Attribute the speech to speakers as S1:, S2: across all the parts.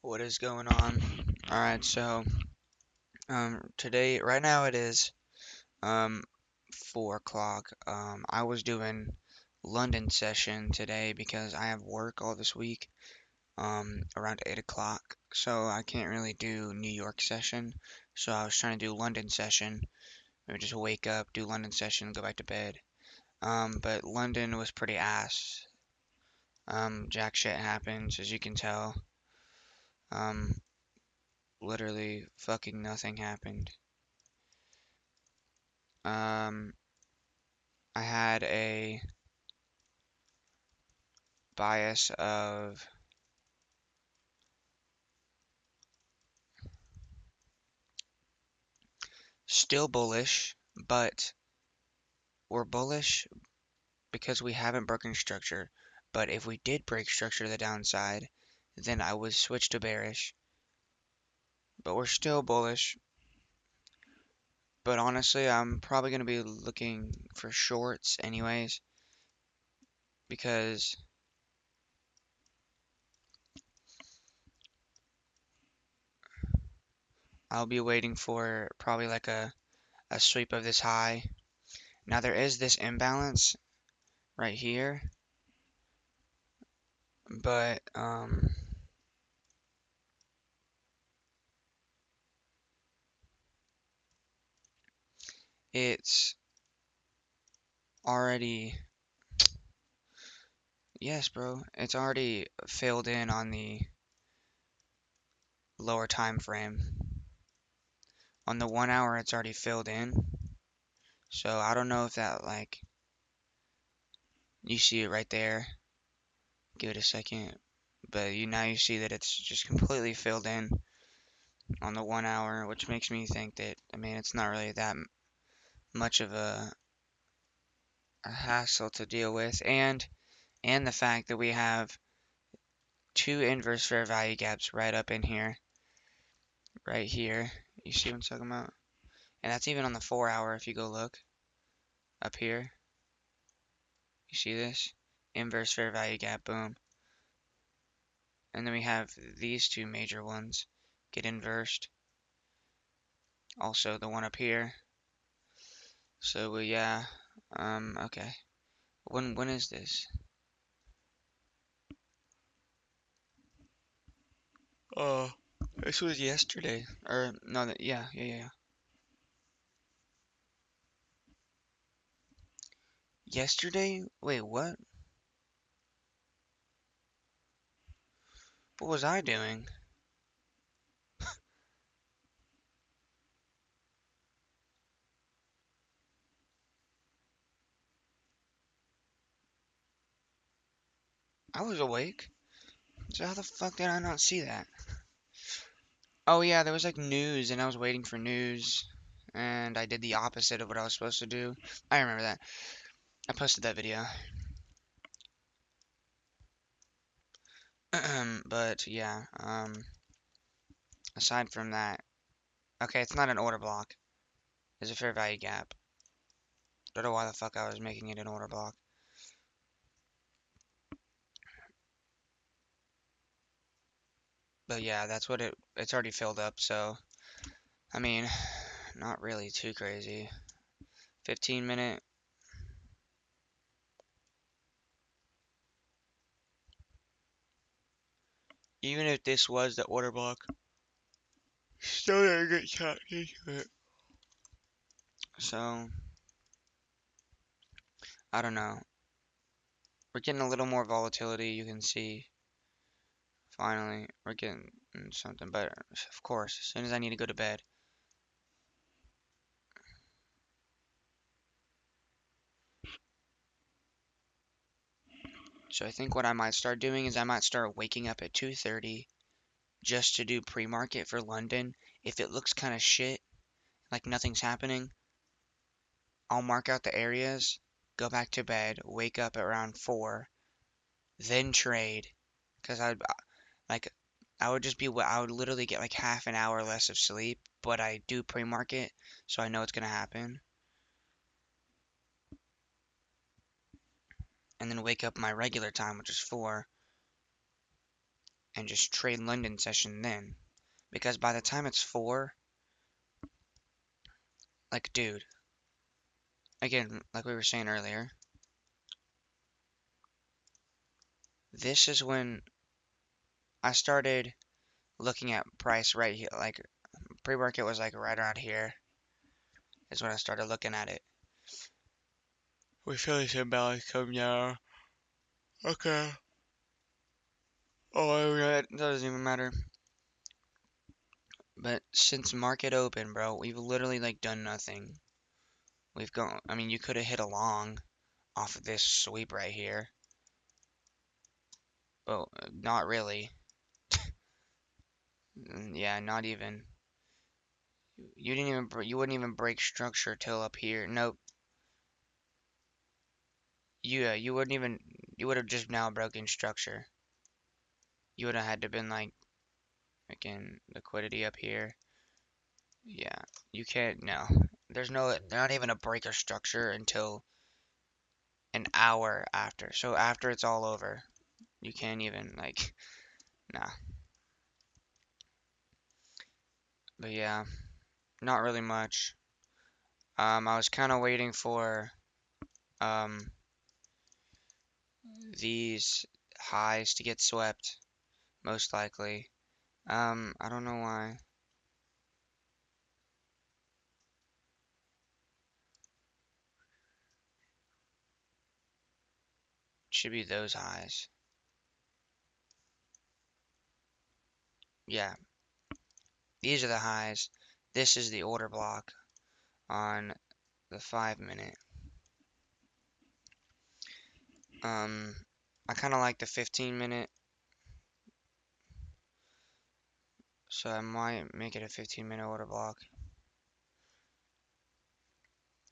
S1: What is going on? Alright, so today right now it is um 4 o'clock. I was doing London session today because I have work all this week around 8 o'clock, so I can't really do New York session. So I was trying to do London session. Or just wake up, do London session, go back to bed. But London was pretty ass. Jack shit happens, as you can tell. Um, Literally fucking nothing happened. Um, I had a bias of still bullish, but we're bullish because we haven't broken structure. But if we did break structure to the downside, then I would switch to bearish. But we're still bullish. But honestly, I'm probably going to be looking for shorts anyways, because I'll be waiting for probably like a sweep of this high. Now there is this imbalance right here, but it's already, yes, bro, it's already filled in on the lower time frame. On the 1 hour, it's already filled in. So I don't know if that, like, you see it right there. Give it a second. But now you see that it's just completely filled in on the 1 hour, which makes me think that, I mean, it's not really that much of a hassle to deal with. And the fact that we have two inverse fair value gaps right up in here. Right here. You see what I'm talking about? And that's even on the 4 hour if you go look up here. You see this? Inverse fair value gap, boom. And then we have these two major ones get inversed. Also the one up here. So yeah. Okay. When is this? Oh, this was yesterday. Or no, yeah. Yesterday? Wait, what? What was I doing? I was awake. So how the fuck did I not see that? Oh yeah, there was like news and I was waiting for news and I did the opposite of what I was supposed to do. I remember that. I posted that video. But yeah, aside from that, okay, it's not an order block. It's a fair value gap. Don't know why the fuck I was making it an order block. But yeah, that's what it's already filled up, so I mean, not really too crazy. 15 minute. Even if this was the order block, still didn't get shot into it. So, I don't know. We're getting a little more volatility, you can see. Finally, we're getting something better. Of course, as soon as I need to go to bed. So I think what I might start doing is I might start waking up at 2:30 just to do pre-market for London. If it looks kind of shit, like nothing's happening, I'll mark out the areas, go back to bed, wake up at around 4, then trade. Because like, I would just be, I would literally get like half an hour less of sleep, but I do pre-market, so I know it's gonna happen. And then wake up my regular time, which is 4, and just trade London session then. Because by the time it's 4, like, dude, again, like we were saying earlier, this is when I started looking at price right here. Like, pre-market was like right around here, is when I started looking at it. We feel this imbalance come now. Okay. Oh, that doesn't even matter. But since market open, bro, we've literally like done nothing. We've gone, I mean, you could have hit a long off of this sweep right here. But not really. Yeah, not even. You wouldn't even break structure till up here. Nope. Yeah, you wouldn't even, you would have just now broken structure. You would have had to been like, again, liquidity up here. Yeah, you can't, no. There's not even a break of structure until an hour after. So after it's all over, you can't even, like, nah. But yeah, not really much. I was kind of waiting for, um, these highs to get swept, most likely. I don't know why. It should be those highs. Yeah, these are the highs. This is the order block on the 5 minute. Um, I kind of like the 15 minute, so I might make it a 15 minute order block.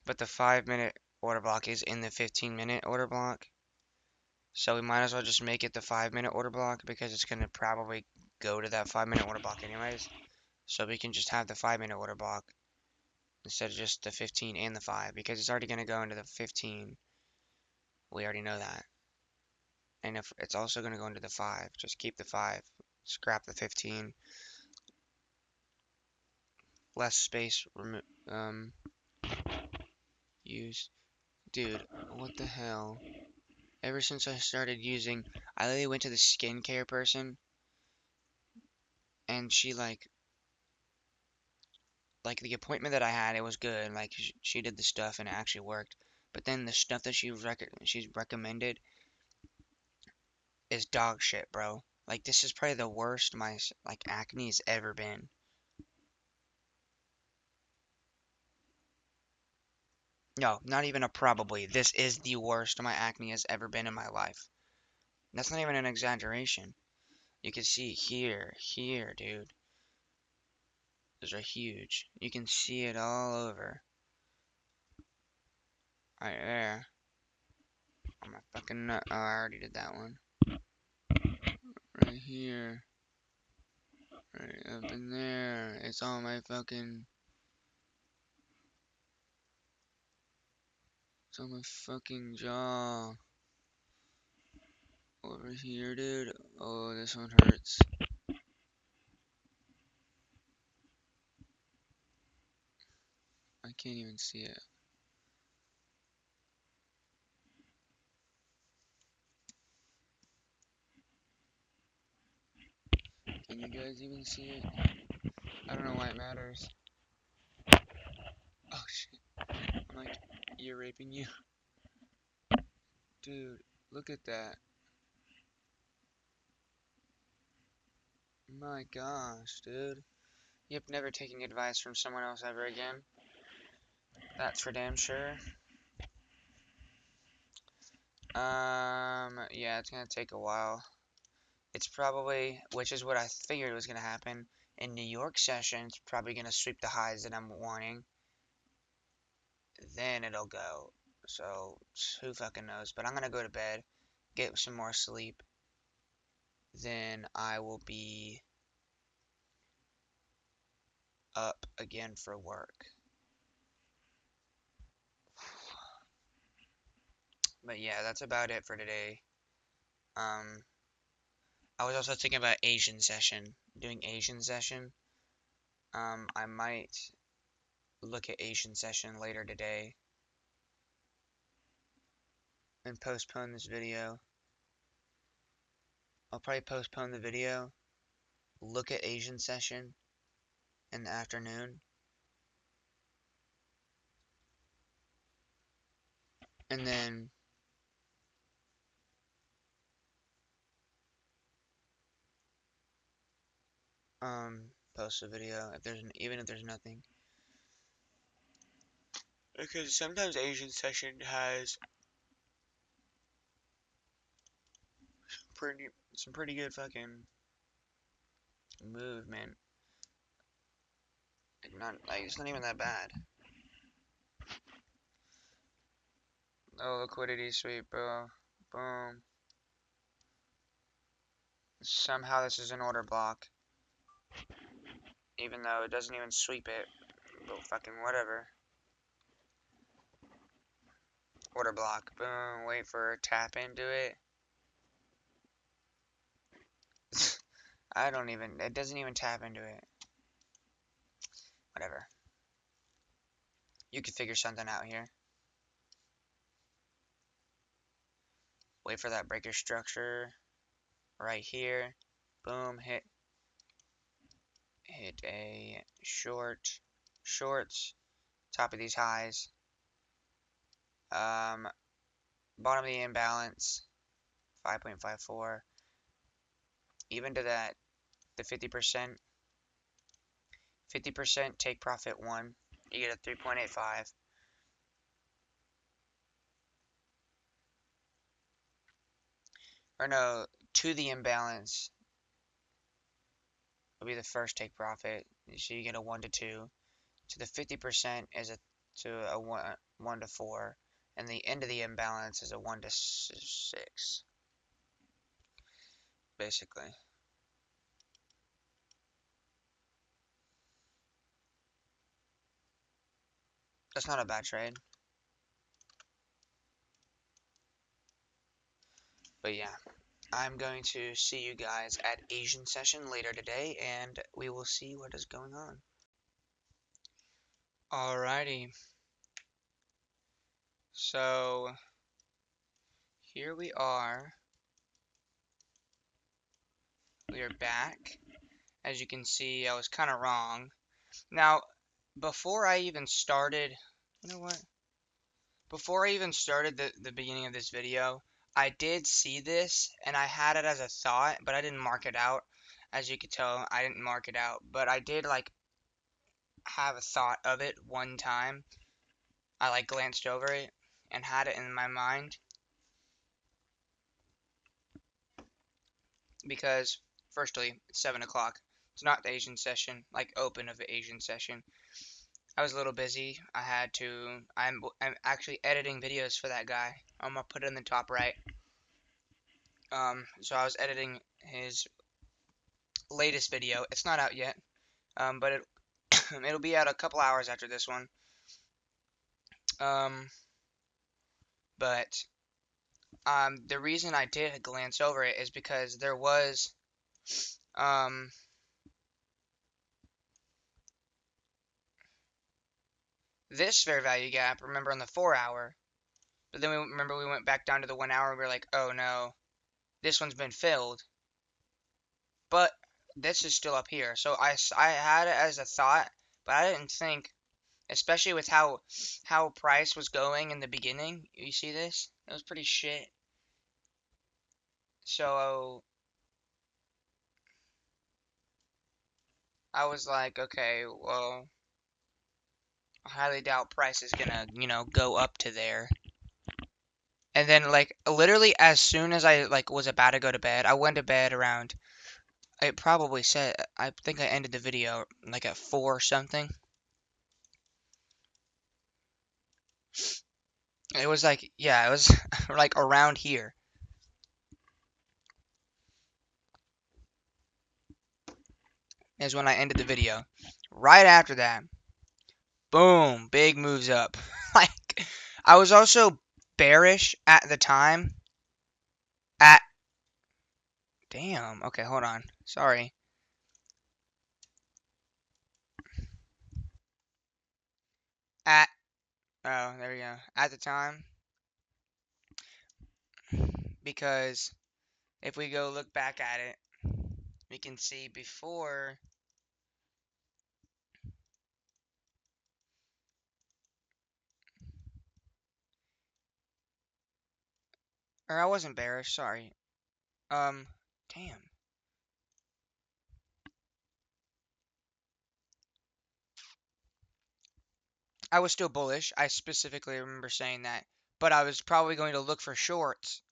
S1: But the 5 minute order block is in the 15 minute order block. So we might as well just make it the 5 minute order block because it's going to probably go to that 5 minute order block anyways. So we can just have the 5 minute order block instead of just the 15 and the 5 because it's already going to go into the 15. We already know that. And if it's also going to go into the 5, just keep the 5. Scrap the 15. Less space use. Dude, what the hell? Ever since I started using, I literally went to the skincare person and she like the appointment that I had, it was good. Like she did the stuff and it actually worked. But then the stuff that she's recommended is dog shit, bro. Like this is probably the worst my like acne has ever been. No, not even a probably. This is the worst my acne has ever been in my life. That's not even an exaggeration. You can see here, dude. Those are huge. You can see it all over. Right there. On my fucking nut. Oh, I already did that one. Right here. Right up in there. It's on my fucking. It's on my fucking jaw. Over here, dude. Oh, this one hurts. I can't even see it. Can you guys even see it? I don't know why it matters. Oh shit. I'm like ear raping you. Dude, look at that. My gosh, dude. Yep, never taking advice from someone else ever again. That's for damn sure. Yeah, it's gonna take a while. It's probably, which is what I figured was gonna happen. In New York session, it's probably gonna sweep the highs that I'm wanting. Then it'll go. So, who fucking knows? But I'm gonna go to bed, get some more sleep. Then I will be up again for work. But yeah, that's about it for today. Um, I was also thinking about Asian session, doing Asian session. I might look at Asian session later today and postpone this video. I'll probably postpone the video, look at Asian session in the afternoon, and then post a video if there's even if there's nothing. Because sometimes Asian session has some pretty good fucking movement. It's not even that bad. Oh, liquidity sweep, bro. Boom. Somehow this is an order block. Even though it doesn't even sweep it. But fucking whatever. Order block. Boom. Wait for a tap into it. It doesn't even tap into it. Whatever. You could figure something out here. Wait for that breaker structure. Right here. Boom. Hit a shorts. Top of these highs. Bottom of the imbalance. 5.54. Even to that, the 50%. 50% take profit 1. You get a 3.85. Or no, to the imbalance will be the first take profit. So you get a 1 to 2. To the 50% is a 1 to 4. And the end of the imbalance is a 1 to 6. Basically. That's not a bad trade. But yeah, I'm going to see you guys at Asian session later today, and we will see what is going on. Alrighty. So, here we are. We are back. As you can see, I was kind of wrong. Now, before I even started, you know what? Before I even started the beginning of this video, I did see this, and I had it as a thought, but I didn't mark it out. As you could tell, I didn't mark it out, but I did, like, have a thought of it one time. I, like, glanced over it and had it in my mind. Because, firstly, it's 7 o'clock. It's not the Asian session, like, open of the Asian session. I was a little busy. I'm actually editing videos for that guy. I'm gonna put it in the top right. So I was editing his latest video. It's not out yet, but it'll be out a couple hours after this one. But the reason I did glance over it is because there was this fair value gap. Remember on the 4-hour, but then we went back down to the 1 hour. And we were like, oh no, this one's been filled. But this is still up here. So I had it as a thought, but I didn't think, especially with how price was going in the beginning. You see this? It was pretty shit. So I was like, okay, well, I highly doubt price is gonna, go up to there. And then, like, literally as soon as I, like, was about to go to bed, I went to bed around, it probably said, I think I ended the video, like, at 4 or something. It was like, yeah, it was, like, around here. Is when I ended the video. Right after that, boom, big moves up. Like, I was also bearish at the time. Damn. Okay, hold on. Sorry. At oh, there we go. At the time, because if we go look back at it, we can see before. Or I wasn't bearish. Sorry. Um. Damn. I was still bullish. I specifically remember saying that, but I was probably going to look for shorts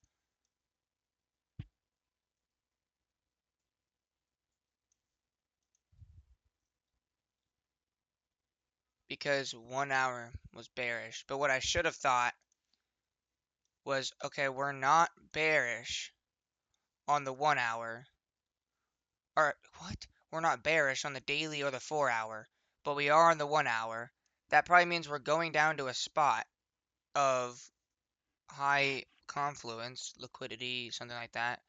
S1: because 1 hour was bearish. But what I should have thought was, okay, we're not bearish on the 1 hour. Or what? We're not bearish on the daily or the 4 hour, but we are on the 1 hour. That probably means we're going down to a spot of high confluence, liquidity, something like that.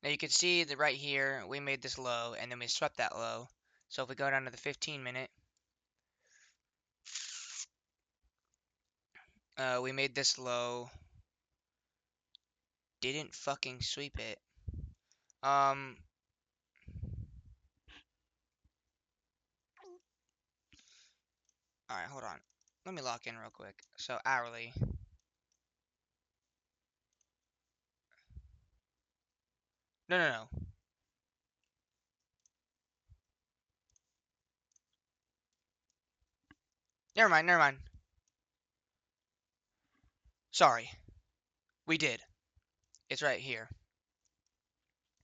S1: Now you can see that right here, we made this low and then we swept that low. So if we go down to the 15 minute, we made this low, didn't fucking sweep it. Um, alright, hold on. Let me lock in real quick. So hourly. No, no, no. Never mind, never mind. Sorry. We did. It's right here.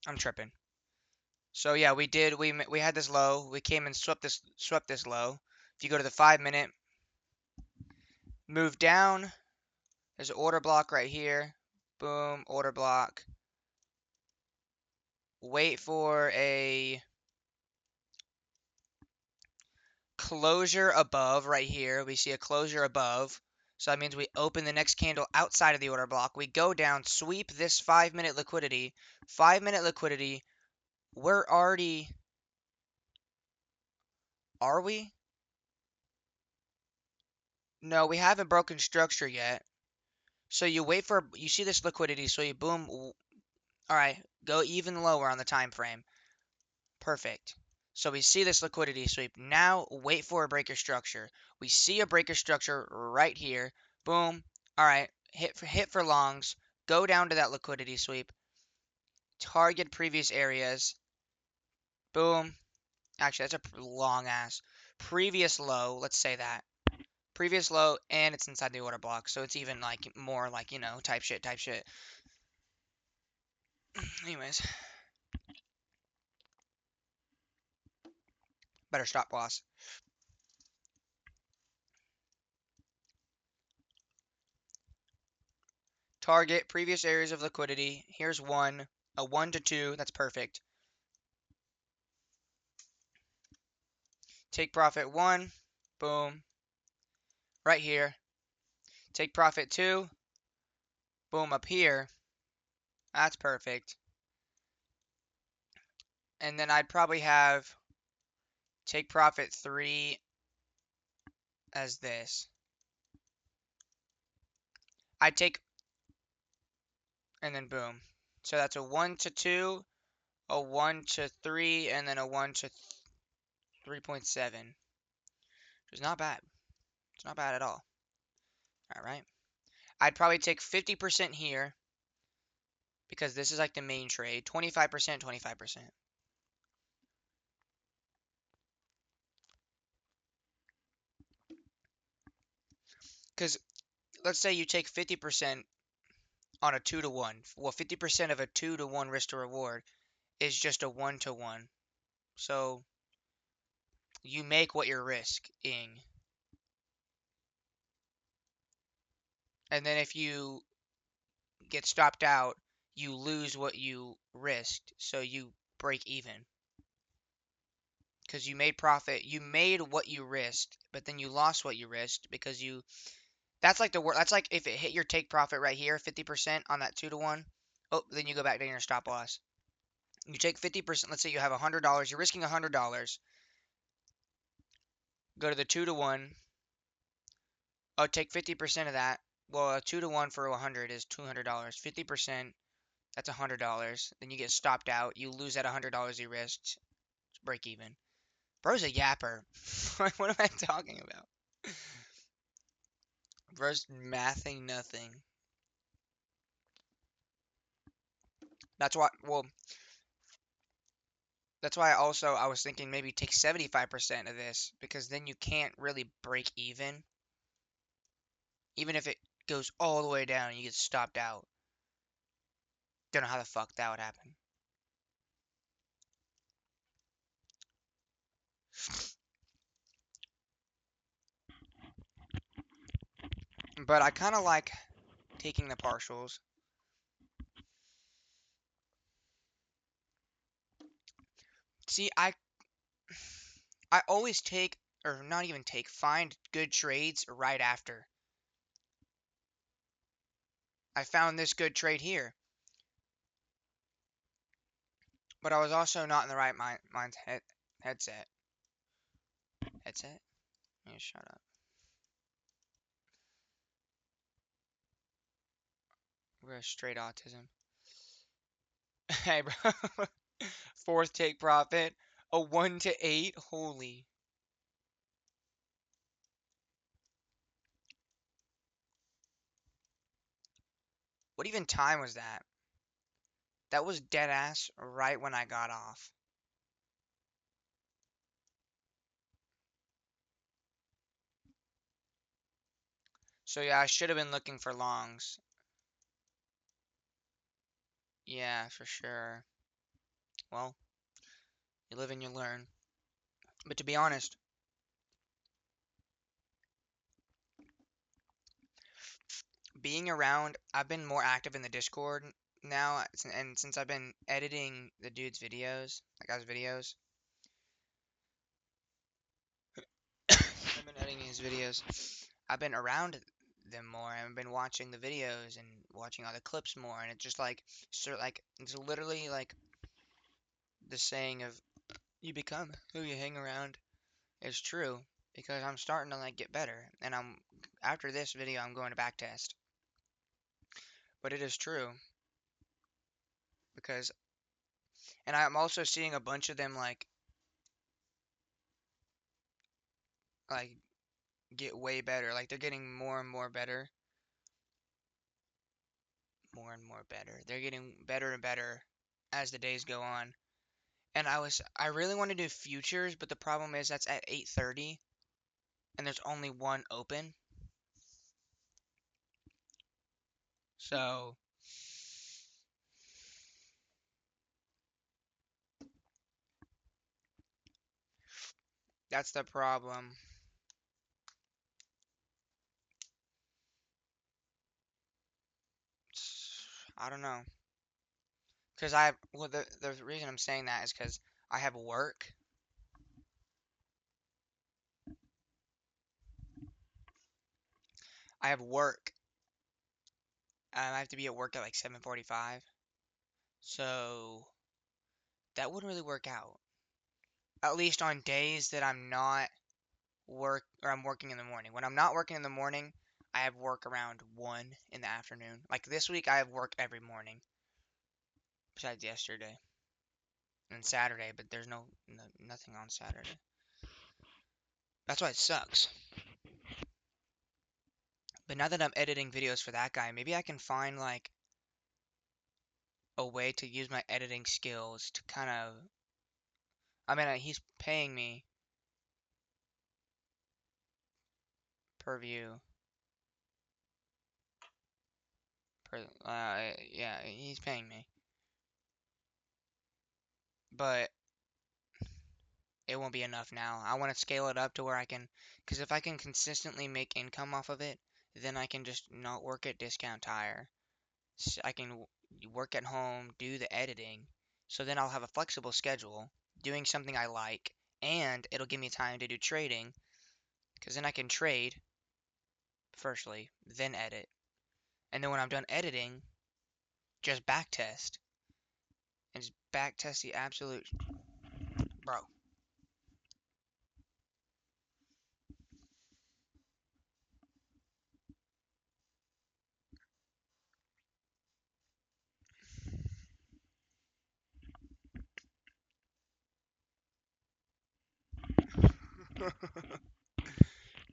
S1: I'm tripping. So yeah, we did. We had this low. We came and swept this low. If you go to the 5 minute, move down. There's an order block right here. Boom, order block. Wait for a closure above right here. We see a closure above. So that means we open the next candle outside of the order block. We go down, sweep this 5 minute liquidity. 5 minute liquidity. We're already. Are we? No, we haven't broken structure yet. So you wait for. You see this liquidity. So you boom. All right. Go even lower on the time frame. Perfect. So we see this liquidity sweep. Now wait for a breaker structure. We see a breaker structure right here. Boom. All right. Hit for longs. Go down to that liquidity sweep. Target previous areas. Boom. Actually, that's a long ass. Previous low. Let's say that. Previous low, and it's inside the order block. So it's even like more like, type shit, type shit. Anyways, better stop loss. Target previous areas of liquidity. Here's one. A 1 to 2. That's perfect. Take profit 1. Boom. Right here. Take profit 2. Boom, up here. That's perfect. And then I'd probably have take profit 3 as this. I'd take, and then boom. So that's a 1 to 2, a 1 to 3, and then a 1 to 3.7. Which is not bad. It's not bad at all. Alright. I'd probably take 50% here because this is like the main trade. 25%, 25%. Because let's say you take 50% on a 2 to 1. Well, 50% of a 2 to 1 risk to reward is just a 1 to 1. So you make what you're risking. And then if you get stopped out, you lose what you risked. So you break even. Because you made profit. You made what you risked, but then you lost what you risked because you. That's like the word. That's like if it hit your take profit right here, 50% on that 2 to 1. Oh, then you go back to your stop loss. You take 50%, let's say you have $100, you're risking $100. Go to the 2 to 1. Oh, take 50% of that. Well, a 2 to 1 for 100 is $200. 50%, that's $100. Then you get stopped out. You lose that $100 you risked. Break even. Bro's a yapper. What am I talking about? Bro's mathing nothing. That's why, well, that's why also I was thinking maybe take 75% of this because then you can't really break even. Even if it goes all the way down and you get stopped out. Don't know how the fuck that would happen. But I kind of like taking the partials. See, I always take, or not even take, find good trades right after. I found this good trade here. But I was also not in the right headset. Headset? Yeah, shut up. We're straight autism. Hey, bro. Fourth take profit. A 1 to 8. Holy. What even time was that? That was dead ass right when I got off. So yeah, I should have been looking for longs. Yeah, for sure. Well, you live and you learn. But to be honest, being around, I've been more active in the Discord now, and since I've been editing the dude's videos, that guy's videos, I've been editing his videos. I've been around them more. I've been watching the videos and watching all the clips more, and it's just like, it's literally like the saying of you become who you hang around is true because I'm starting to like get better, and I'm after this video I'm going to backtest, but it is true because, and I'm also seeing a bunch of them like get way better, like they're getting more and more better, more and more better. They're getting better and better as the days go on. And I really want to do futures, but the problem is that's at 8:30 and there's only one open. So that's the problem. I don't know. Cause well, the reason I'm saying that is because I have work. I have work. I have to be at work at like 7:45. So that wouldn't really work out. At least on days that I'm not I'm working in the morning. When I'm not working in the morning, I have work around 1 in the afternoon. Like this week, I have work every morning, besides yesterday and Saturday. But there's nothing on Saturday. That's why it sucks. But now that I'm editing videos for that guy, maybe I can find like a way to use my editing skills to kind of. I mean, he's paying me per view. Yeah, he's paying me, but it won't be enough now. I want to scale it up to where I can, because if I can consistently make income off of it, then I can just not work at Discount Tire. I can work at home, do the editing, so then I'll have a flexible schedule, doing something I like, and it'll give me time to do trading, because then I can trade, firstly, then edit. And then when I'm done editing, just backtest. and just back test the absolute, bro.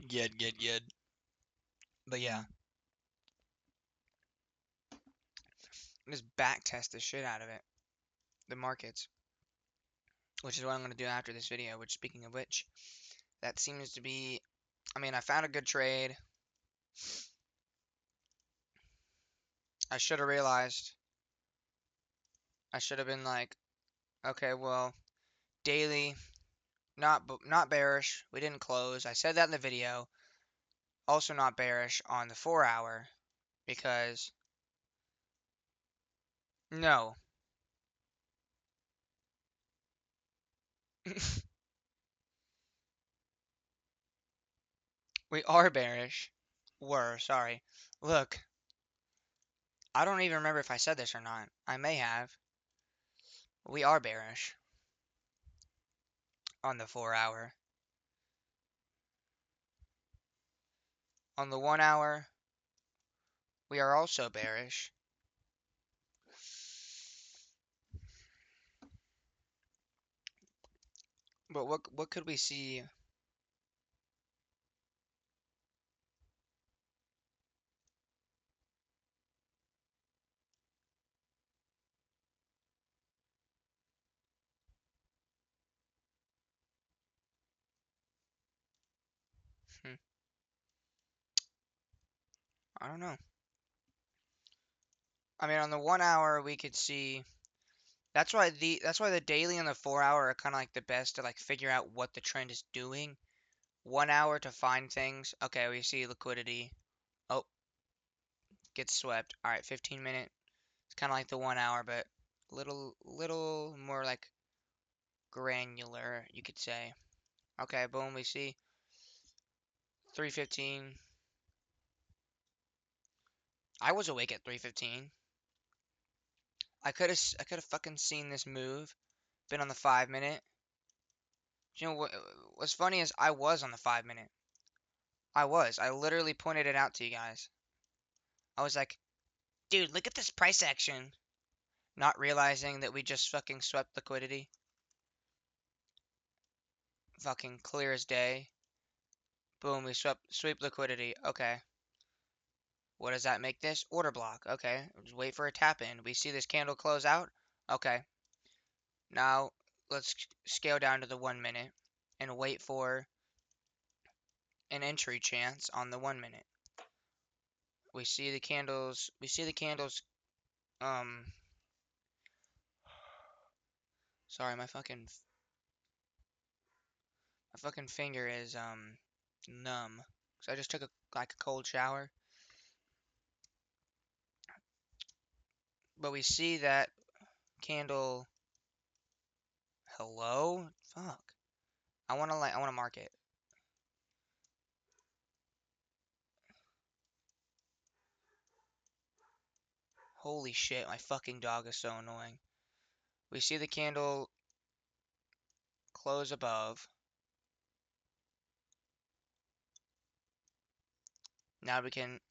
S1: Good. But yeah, just back test the shit out of it. The markets, which is what I'm gonna do after this video. Which, speaking of which, that seems to be. I mean, I found a good trade. I should have realized. I should have been like, okay, well, daily, not bearish. We didn't close. I said that in the video. Also not bearish on the 4 hour because no, we are bearish. Sorry. Look, I don't even remember if I said this or not. I may have. We are bearish on the 4 hour. On the 1 hour, we are also bearish. But what could we see? Hmm, I don't know. I mean, on the 1 hour, we could see. That's why the daily and the 4 hour are kind of like the best to like figure out what the trend is doing. 1 hour to find things. Okay, we see liquidity. Oh, gets swept. All right, 15 minute. It's kind of like the 1 hour, but little more like granular, you could say. Okay, boom. We see 3:15. I was awake at 3:15. I could have fucking seen this move. Been on the 5 minute. You know what's funny is I was on the 5 minute. I was. I literally pointed it out to you guys. I was like, dude, look at this price action. Not realizing that we just fucking swept liquidity. Fucking clear as day. Boom, we sweep liquidity. Okay. What does that make this? Order block. Okay. Just wait for a tap in. We see this candle close out. Okay. Now let's scale down to the 1 minute and wait for an entry chance on the 1 minute. We see the candles um sorry, my fucking finger is numb. So I just took a cold shower. But we see that candle. Hello? Fuck. I wanna mark it. Holy shit, my fucking dog is so annoying. We see the candle close above. Now we can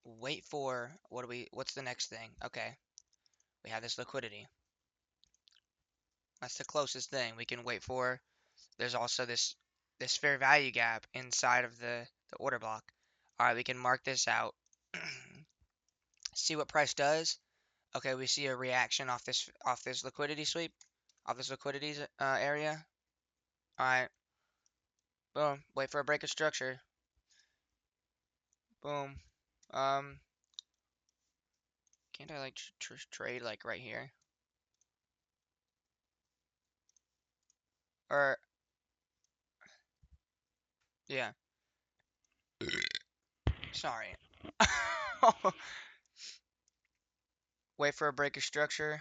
S1: wait for what's the next thing? Okay. We have this liquidity. That's the closest thing we can wait for. There's also this fair value gap inside of the order block. All right, we can mark this out. See what price does. Okay, we see a reaction off this liquidity sweep, off this liquidity area. All right, boom. Wait for a break of structure. Boom. Um, can't I like trade like right here? Or yeah. Sorry. Wait for a break of structure.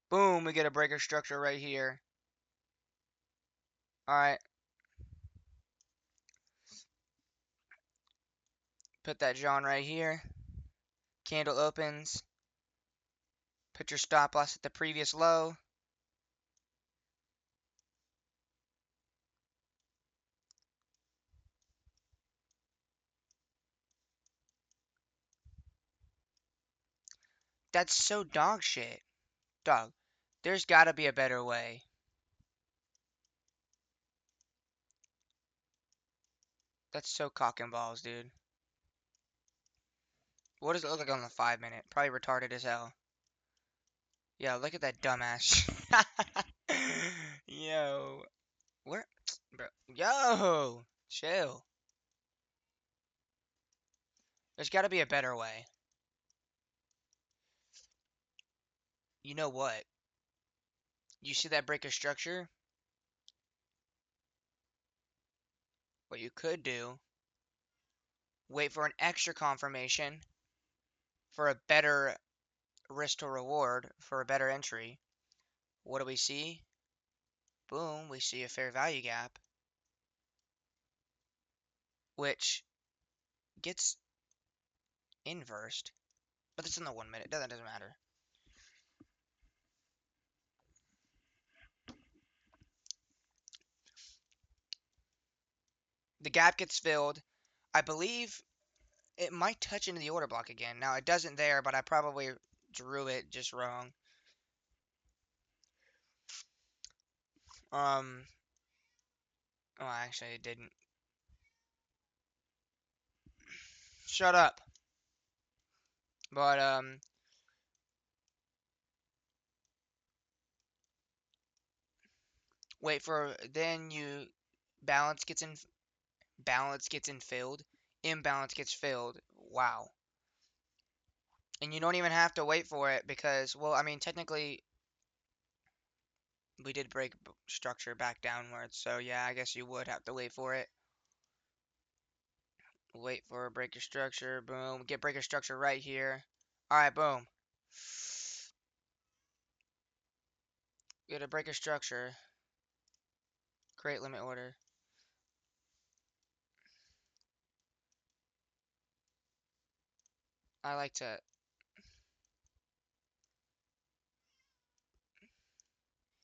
S1: Boom, we get a breaker structure right here. Alright, put that John right here. Candle opens. Put your stop loss at the previous low. That's so dog shit. Dog, there's gotta be a better way. That's so cock and balls, dude. What does it look like on the 5 minute? Probably retarded as hell. Yeah, look at that dumbass. Yo. Where? Bro. Yo. Chill. There's gotta be a better way. You know what? You see that break of structure? What you could do, wait for an extra confirmation for a better risk to reward, for a better entry. What do we see? Boom, we see a fair value gap, which gets inversed. But it's in the 1 minute. That doesn't matter. The gap gets filled. I believe it might touch into the order block again. Now, it doesn't there, but I probably drew it just wrong. Um, oh, actually, it didn't. Shut up. But, wait for, then you, balance gets in, balance gets in filled, imbalance gets filled. Wow. And you don't even have to wait for it because, well, I mean, technically, we did break structure back downwards. So, yeah, I guess you would have to wait for it. Wait for a breaker structure. Boom. Get breaker structure right here. Alright, boom. Get a breaker structure. Create limit order. I like to...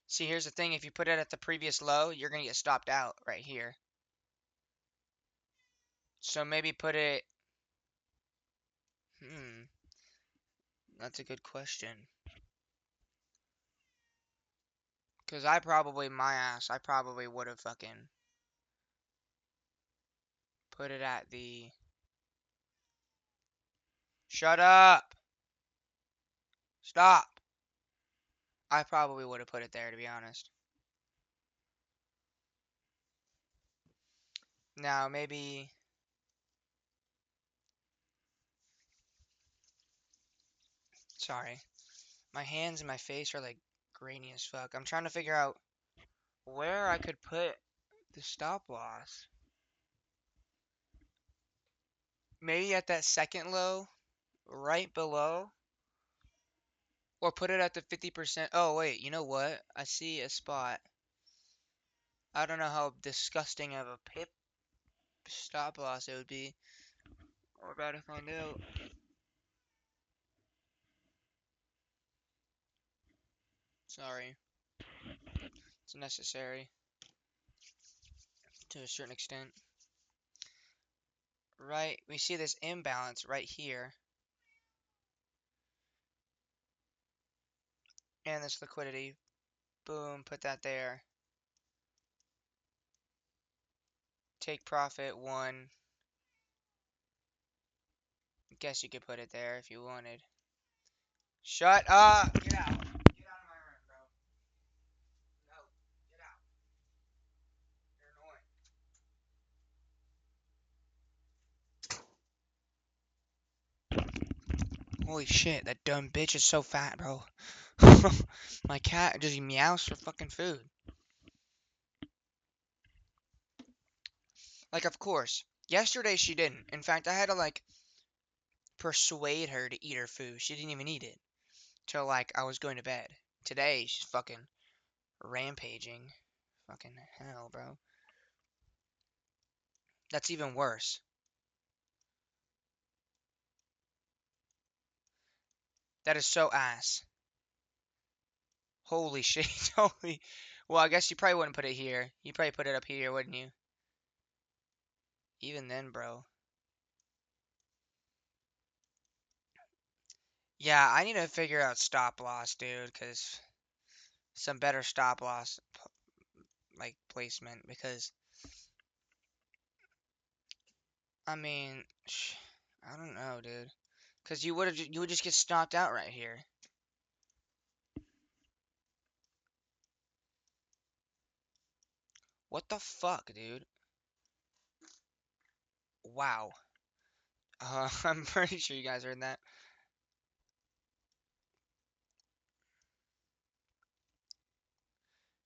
S1: See, here's the thing. If you put it at the previous low, you're going to get stopped out right here. So maybe put it... That's a good question. Because I probably, my ass, I probably would have fucking... Put it at the... Shut up! Stop! I probably would have put it there, to be honest. Now, maybe... Sorry. My hands and my face are, like, grainy as fuck. I'm trying to figure out where I could put the stop loss. Maybe at that second low, right below. Or put it at the 50%. Oh, wait, you know what? I see a spot. I don't know how disgusting of a pip stop loss it would be. We're about to find out. Sorry. It's necessary. To a certain extent. Right, we see this imbalance right here. And this liquidity. Boom, put that there. Take profit, 1. Guess you could put it there if you wanted. Shut up! Get out. Get out of my room, bro. No, get out. You're annoying. Holy shit, that dumb bitch is so fat, bro. My cat just meows for fucking food. Like, of course. Yesterday she didn't. In fact, I had to, like, persuade her to eat her food. She didn't even eat it. Till, like, I was going to bed. Today, she's fucking rampaging. Fucking hell, bro. That's even worse. That is so ass. Holy shit. Holy. Well, I guess you probably wouldn't put it here. You probably put it up here, wouldn't you? Even then, bro. Yeah, I need to figure out stop loss, dude, because some better stop loss, like, placement, because, I mean, I don't know, dude. Because you would just get stopped out right here. What the fuck, dude? Wow. I'm pretty sure you guys heard that.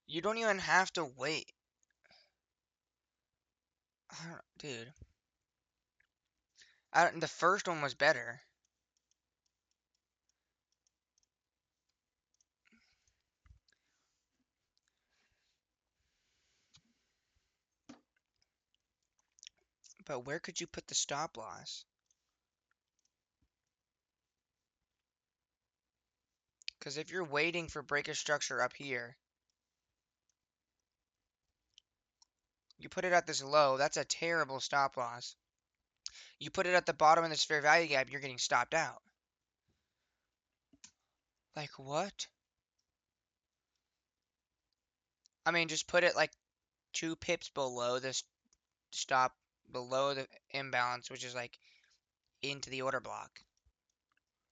S1: You don't even have to wait. Dude. The first one was better. But where could you put the stop loss? Because if you're waiting for breaker structure up here, you put it at this low, that's a terrible stop loss. You put it at the bottom of this fair value gap, you're getting stopped out. Like what? I mean, just put it like 2 pips below this stop, below the imbalance, which is like into the order block.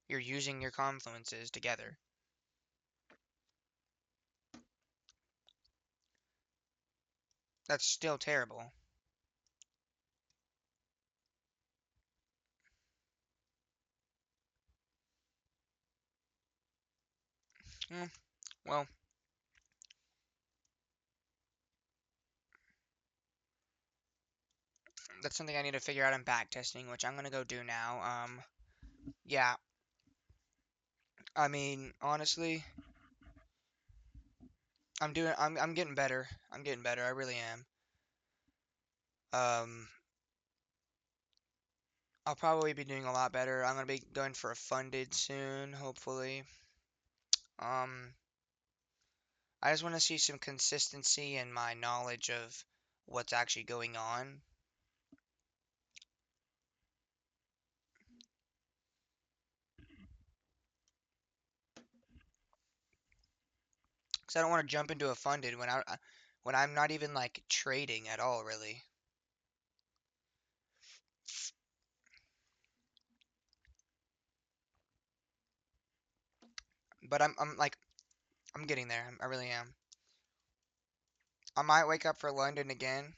S1: You're using your confluences together. That's still terrible. Well, that's something I need to figure out in back testing, which I'm gonna go do now. Yeah. I mean, honestly, I'm getting better. I'm getting better. I really am. Um, I'll probably be doing a lot better. I'm gonna be going for a funded soon, hopefully. Um, I just want to see some consistency in my knowledge of what's actually going on. Because I don't want to jump into a funded when I'm not even like trading at all, really. But I'm like I'm getting there. I really am. I might wake up for London again.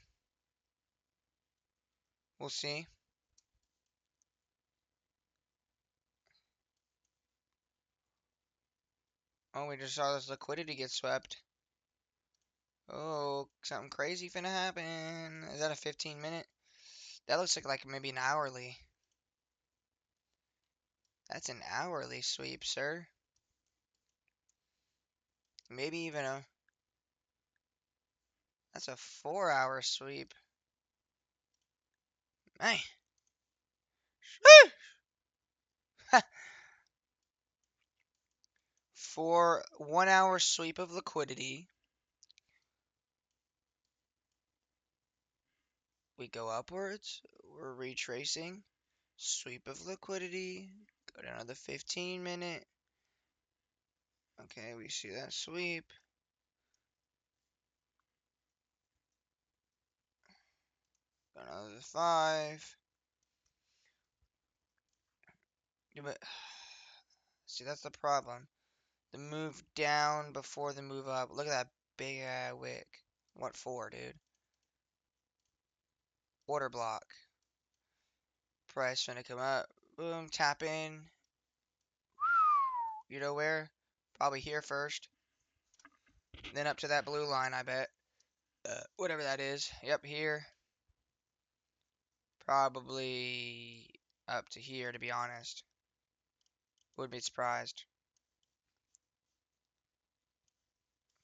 S1: We'll see. Oh, we just saw this liquidity get swept. Oh, something crazy finna happen. Is that a 15-minute? That looks like maybe an hourly. That's an hourly sweep, sir. Maybe even that's a 4-hour sweep. Hey. For 1 hour sweep of liquidity, we go upwards. We're retracing. Sweep of liquidity. Go down to the 15-minute. Okay, we see that sweep. Go down to the 5. Yeah, but see, that's the problem. The move down before the move up. Look at that big wick. What for, dude? Order block. Price gonna come up. Boom, tap in. You know where? Probably here first. Then up to that blue line, I bet. Whatever that is. Yep, here. Probably up to here, to be honest. Would be surprised.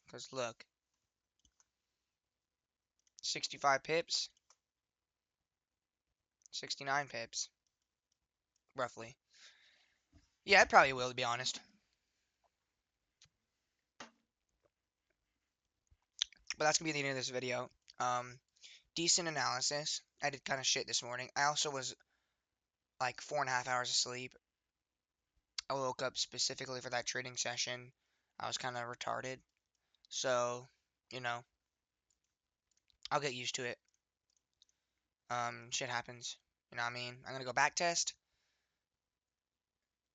S1: Because look. 65 pips. 69 pips. Roughly. Yeah, I probably will, to be honest. But that's gonna be the end of this video. Um, Decent analysis. I did kind of shit this morning. I also was like 4.5 hours of sleep. I woke up specifically for that trading session. I was kind of retarded. So, you know, I'll get used to it. Shit happens. You know what I mean? I'm gonna go back test,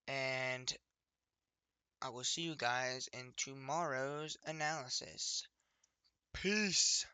S1: and I will see you guys in tomorrow's analysis. Peace.